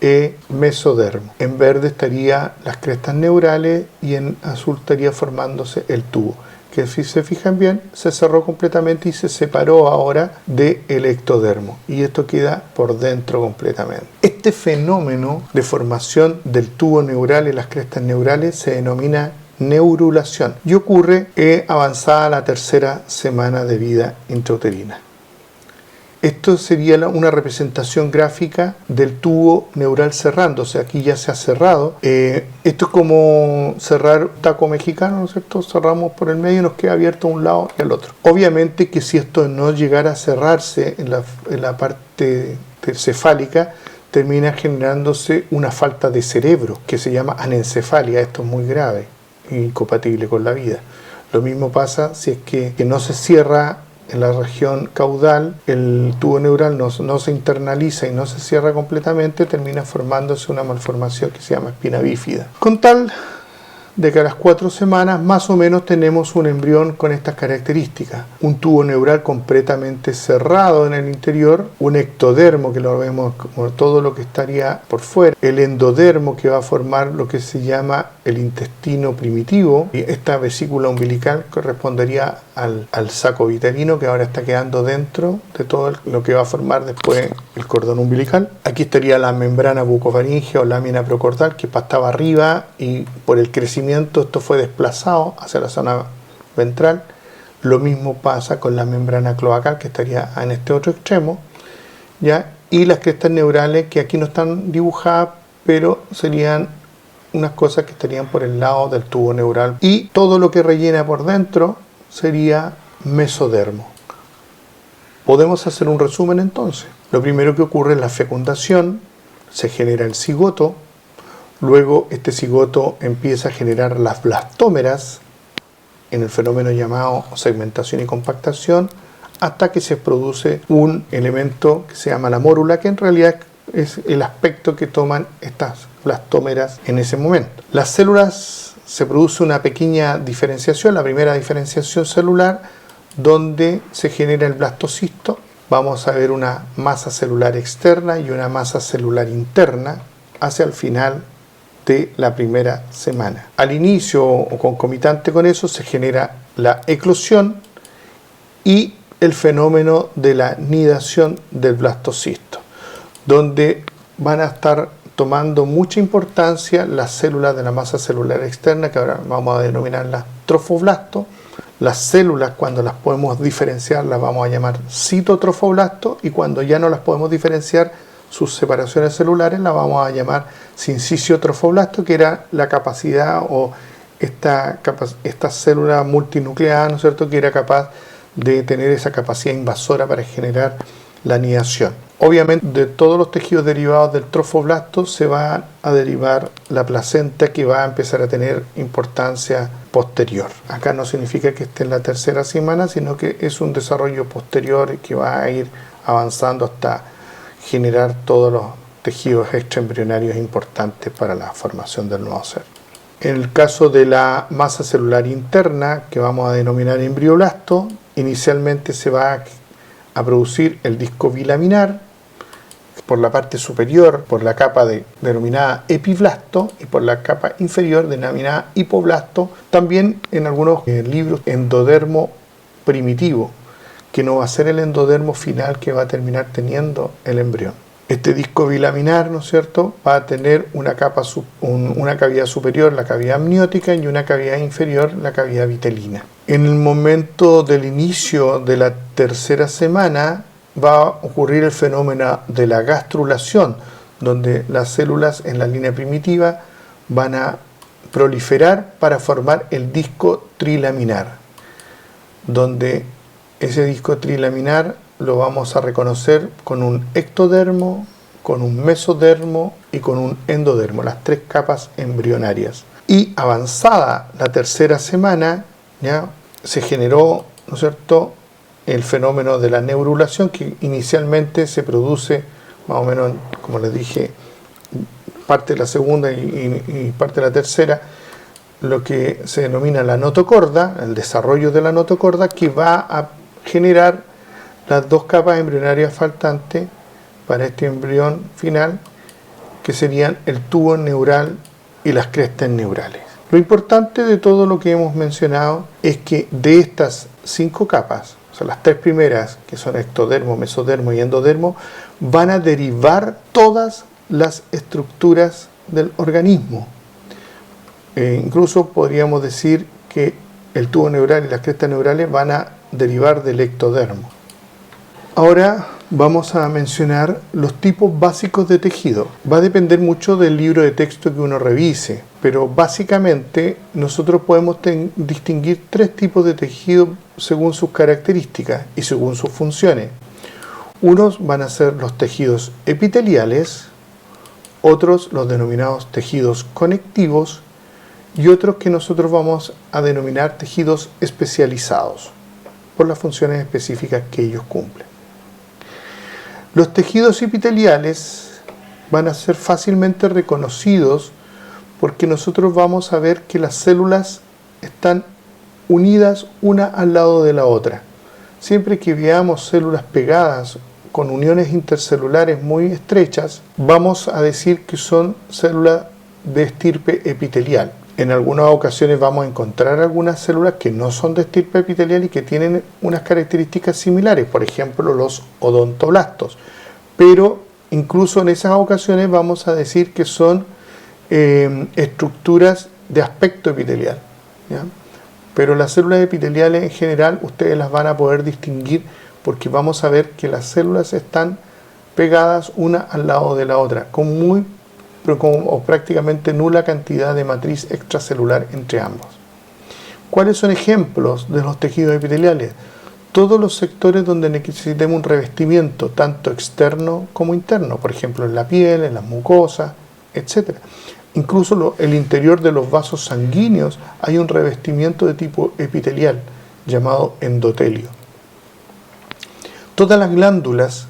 mesodermo. En verde estaría las crestas neurales y en azul estaría formándose el tubo, que si se fijan bien se cerró completamente y se separó ahora del ectodermo, y esto queda por dentro completamente. Este fenómeno de formación del tubo neural y las crestas neurales se denomina neurulación y ocurre avanzada la tercera semana de vida intrauterina. Esto sería una representación gráfica del tubo neural cerrándose. Aquí ya se ha cerrado. Esto es como cerrar un taco mexicano, ¿no es cierto? Cerramos por el medio y nos queda abierto un lado y el otro. Obviamente que si esto no llegara a cerrarse en la parte cefálica, termina generándose una falta de cerebro que se llama anencefalia. Esto es muy grave e incompatible con la vida. Lo mismo pasa si es que no se cierra en la región caudal, el tubo neural no se internaliza y no se cierra completamente, termina formándose una malformación que se llama espina bífida. Con tal de que a las 4 semanas más o menos tenemos un embrión con estas características: un tubo neural completamente cerrado en el interior, un ectodermo que lo vemos como todo lo que estaría por fuera, el endodermo que va a formar lo que se llama el intestino primitivo, y esta vesícula umbilical correspondería al saco vitelino, que ahora está quedando dentro de todo lo que va a formar después el cordón umbilical. Aquí estaría la membrana bucofaringea o lámina procordal, que estaba arriba, y por el crecimiento esto fue desplazado hacia la zona ventral. Lo mismo pasa con la membrana cloacal, que estaría en este otro extremo, ¿ya? Y las crestas neurales, que aquí no están dibujadas, pero serían unas cosas que estarían por el lado del tubo neural, y todo lo que rellena por dentro sería mesodermo. Podemos hacer un resumen entonces. Lo primero que ocurre es la fecundación, se genera el cigoto, luego este cigoto empieza a generar las blastómeras en el fenómeno llamado segmentación y compactación, hasta que se produce un elemento que se llama la mórula, que en realidad es el aspecto que toman estas blastómeras en ese momento. Las células, se produce una pequeña diferenciación, la primera diferenciación celular, donde se genera el blastocisto. Vamos a ver una masa celular externa y una masa celular interna hacia el final de la primera semana. Al inicio o concomitante con eso se genera la eclosión y el fenómeno de la nidación del blastocisto, donde van a estar tomando mucha importancia las células de la masa celular externa, que ahora vamos a denominarlas trofoblastos. Las células, cuando las podemos diferenciar, las vamos a llamar citotrofoblastos, y cuando ya no las podemos diferenciar, sus separaciones celulares, las vamos a llamar sincisiotrofoblastos, que era la capacidad o esta célula multinucleada, ¿no es cierto?, que era capaz de tener esa capacidad invasora para generar la nidación. Obviamente, de todos los tejidos derivados del trofoblasto se va a derivar la placenta, que va a empezar a tener importancia posterior. Acá no significa que esté en la tercera semana, sino que es un desarrollo posterior que va a ir avanzando hasta generar todos los tejidos extraembrionarios importantes para la formación del nuevo ser. En el caso de la masa celular interna, que vamos a denominar embrioblasto, inicialmente se va a producir el disco bilaminar por la parte superior, por la capa denominada epiblasto, y por la capa inferior denominada hipoblasto. También en algunos libros endodermo primitivo, que no va a ser el endodermo final que va a terminar teniendo el embrión. Este disco bilaminar, ¿no es cierto?, va a tener una cavidad superior, la cavidad amniótica, y una cavidad inferior, la cavidad vitelina. En el momento del inicio de la tercera semana va a ocurrir el fenómeno de la gastrulación, donde las células en la línea primitiva van a proliferar para formar el disco trilaminar, donde ese disco trilaminar lo vamos a reconocer con un ectodermo, con un mesodermo y con un endodermo, las tres capas embrionarias. Y avanzada la tercera semana, ya se generó, ¿no es cierto?, el fenómeno de la neurulación, que inicialmente se produce más o menos, como les dije, parte de la segunda y parte de la tercera, lo que se denomina la notocorda, el desarrollo de la notocorda, que va a generar las dos capas embrionarias faltantes para este embrión final, que serían el tubo neural y las crestas neurales. Lo importante de todo lo que hemos mencionado es que de estas 5 capas, o sea, las 3 primeras, que son ectodermo, mesodermo y endodermo, van a derivar todas las estructuras del organismo. Incluso podríamos decir que el tubo neural y las crestas neurales van a derivar del ectodermo. Ahora vamos a mencionar los tipos básicos de tejido. Va a depender mucho del libro de texto que uno revise, pero básicamente nosotros podemos distinguir 3 tipos de tejido según sus características y según sus funciones. Unos van a ser los tejidos epiteliales, otros los denominados tejidos conectivos y otros que nosotros vamos a denominar tejidos especializados por las funciones específicas que ellos cumplen. Los tejidos epiteliales van a ser fácilmente reconocidos porque nosotros vamos a ver que las células están unidas una al lado de la otra. Siempre que veamos células pegadas con uniones intercelulares muy estrechas, vamos a decir que son células de estirpe epitelial. En algunas ocasiones vamos a encontrar algunas células que no son de estirpe epitelial y que tienen unas características similares, por ejemplo los odontoblastos. Pero incluso en esas ocasiones vamos a decir que son estructuras de aspecto epitelial, ¿ya? Pero las células epiteliales en general ustedes las van a poder distinguir porque vamos a ver que las células están pegadas una al lado de la otra, con prácticamente nula cantidad de matriz extracelular entre ambos. ¿Cuáles son ejemplos de los tejidos epiteliales? Todos los sectores donde necesitemos un revestimiento, tanto externo como interno, por ejemplo en la piel, en las mucosas, etc. Incluso el interior de los vasos sanguíneos hay un revestimiento de tipo epitelial, llamado endotelio. Todas las glándulas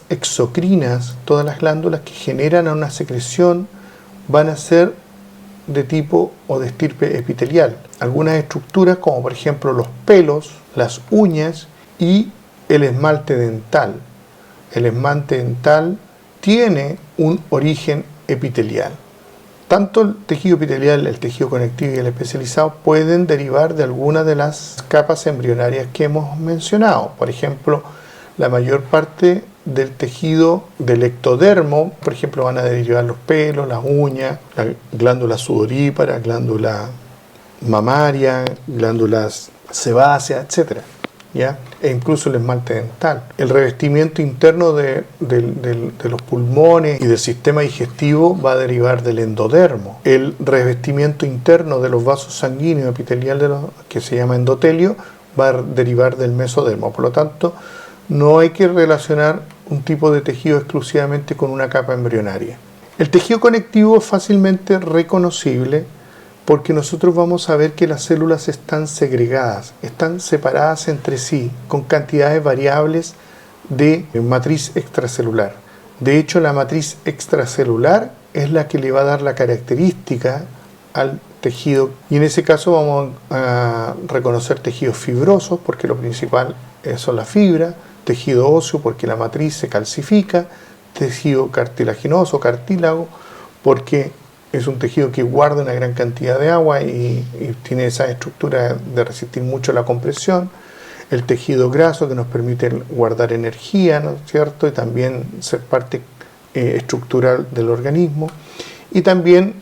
exocrinas, todas las glándulas que generan una secreción van a ser de tipo o de estirpe epitelial. Algunas estructuras como por ejemplo los pelos, las uñas y el esmalte dental. El esmalte dental tiene un origen epitelial. Tanto el tejido epitelial, el tejido conectivo y el especializado pueden derivar de alguna de las capas embrionarias que hemos mencionado. Por ejemplo, la mayor parte del tejido del ectodermo, por ejemplo, van a derivar los pelos, las uñas, la glándula sudorípara, glándula mamaria, glándulas sebáceas, etc. ¿Ya? E incluso el esmalte dental. El revestimiento interno de los pulmones y del sistema digestivo va a derivar del endodermo. El revestimiento interno de los vasos sanguíneos epiteliales, que se llama endotelio, va a derivar del mesodermo. Por lo tanto, no hay que relacionar un tipo de tejido exclusivamente con una capa embrionaria. El tejido conectivo es fácilmente reconocible porque nosotros vamos a ver que las células están segregadas, están separadas entre sí con cantidades variables de matriz extracelular. De hecho, la matriz extracelular es la que le va a dar la característica al tejido, y en ese caso vamos a reconocer tejidos fibrosos porque lo principal son las fibras, tejido óseo porque la matriz se calcifica, tejido cartilaginoso, cartílago, porque es un tejido que guarda una gran cantidad de agua y tiene esa estructura de resistir mucho la compresión. el tejido graso, que nos permite guardar energía, ¿no es cierto?, y también ser parte estructural del organismo. Y también,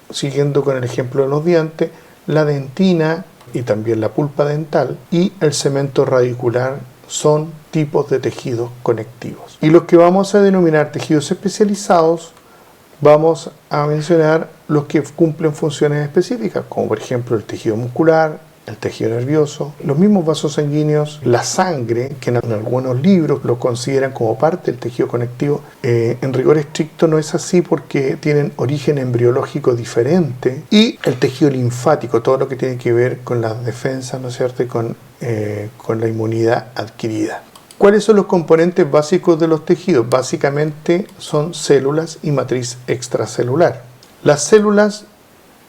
siguiendo con el ejemplo de los dientes, la dentina y también la pulpa dental y el cemento radicular son tipos de tejidos conectivos. Y los que vamos a denominar tejidos especializados, vamos a mencionar los que cumplen funciones específicas, como por ejemplo el tejido muscular, el tejido nervioso, los mismos vasos sanguíneos, la sangre, que en algunos libros lo consideran como parte del tejido conectivo. En rigor estricto no es así porque tienen origen embriológico diferente. Y el tejido linfático, todo lo que tiene que ver con las defensas, ¿no es cierto?, y con la inmunidad adquirida. ¿Cuáles son los componentes básicos de los tejidos? Básicamente son células y matriz extracelular. Las células,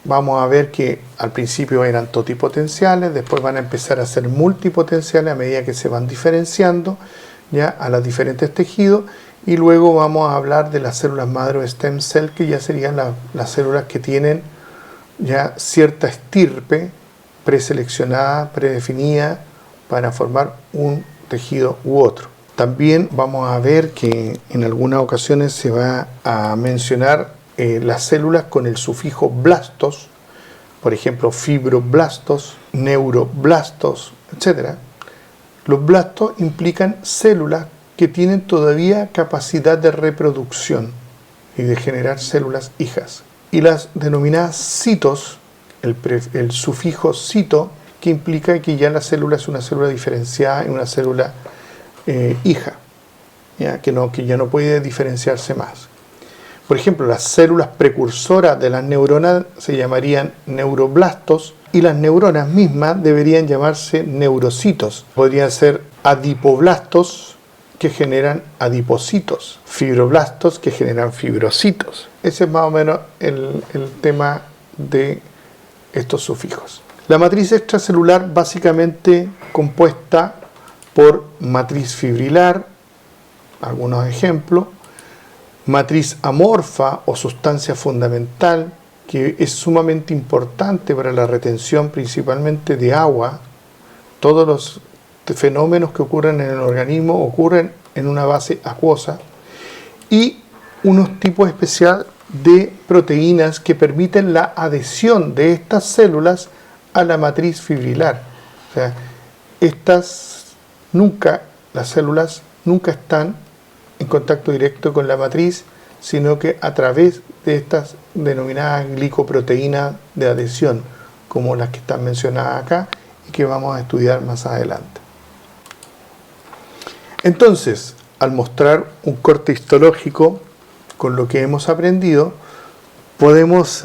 vamos a ver que al principio eran totipotenciales, después van a empezar a ser multipotenciales a medida que se van diferenciando ya a los diferentes tejidos, y luego vamos a hablar de las células madre o stem cell, que ya serían las células que tienen ya cierta estirpe preseleccionada, predefinida para formar un tejido u otro. También vamos a ver que en algunas ocasiones se va a mencionar las células con el sufijo blastos, por ejemplo fibroblastos, neuroblastos, etc. Los blastos implican células que tienen todavía capacidad de reproducción y de generar células hijas. Y las denominadas citos, el sufijo cito, que implica que ya la célula es una célula diferenciada y una célula hija, que ya no puede diferenciarse más. Por ejemplo, las células precursoras de las neuronas se llamarían neuroblastos, y las neuronas mismas deberían llamarse neurocitos. Podrían ser adipoblastos, que generan adipocitos, fibroblastos, que generan fibrocitos. Ese es más o menos el tema de estos sufijos. La matriz extracelular básicamente compuesta por matriz fibrilar, algunos ejemplos, matriz amorfa o sustancia fundamental, que es sumamente importante para la retención principalmente de agua. Todos los fenómenos que ocurren en el organismo ocurren en una base acuosa, y unos tipos especiales de proteínas que permiten la adhesión de estas células a la matriz fibrilar. O sea, las células nunca están en contacto directo con la matriz, sino que a través de estas denominadas glicoproteínas de adhesión, como las que están mencionadas acá y que vamos a estudiar más adelante. Entonces, al mostrar un corte histológico con lo que hemos aprendido, podemos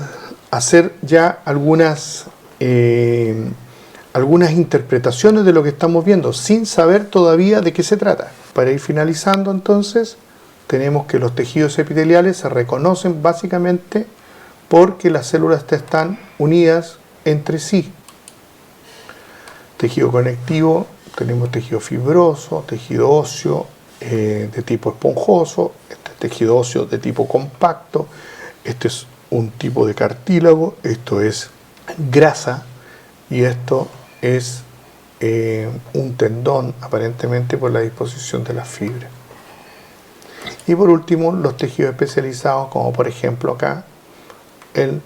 hacer ya algunas interpretaciones de lo que estamos viendo, sin saber todavía de qué se trata. Para ir finalizando, entonces, tenemos que los tejidos epiteliales se reconocen básicamente porque las células están unidas entre sí. Tejido conectivo, tenemos tejido fibroso, tejido óseo de tipo esponjoso, este tejido óseo de tipo compacto, este es un tipo de cartílago, esto es grasa, y esto es un tendón, aparentemente por la disposición de las fibras. Y por último, los tejidos especializados, como por ejemplo acá, el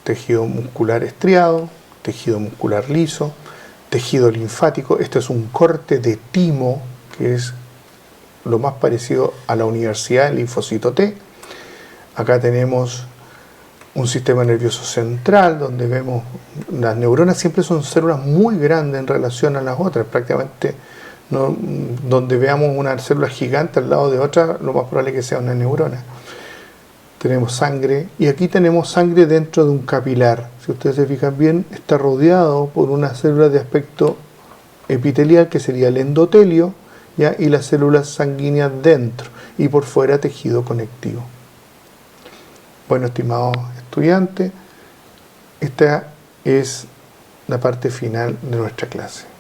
tejido muscular estriado, tejido muscular liso, tejido linfático. Este es un corte de timo, que es lo más parecido a la universidad del linfocito T. Acá tenemos un sistema nervioso central, donde vemos las neuronas siempre son células muy grandes en relación a las otras, prácticamente donde veamos una célula gigante al lado de otra, lo más probable es que sea una neurona. Tenemos sangre, y aquí tenemos sangre dentro de un capilar. Si ustedes se fijan bien, está rodeado por una célula de aspecto epitelial, que sería el endotelio, ¿ya? Y las células sanguíneas dentro, y por fuera tejido conectivo. Bueno, estimados estudiantes, esta es la parte final de nuestra clase.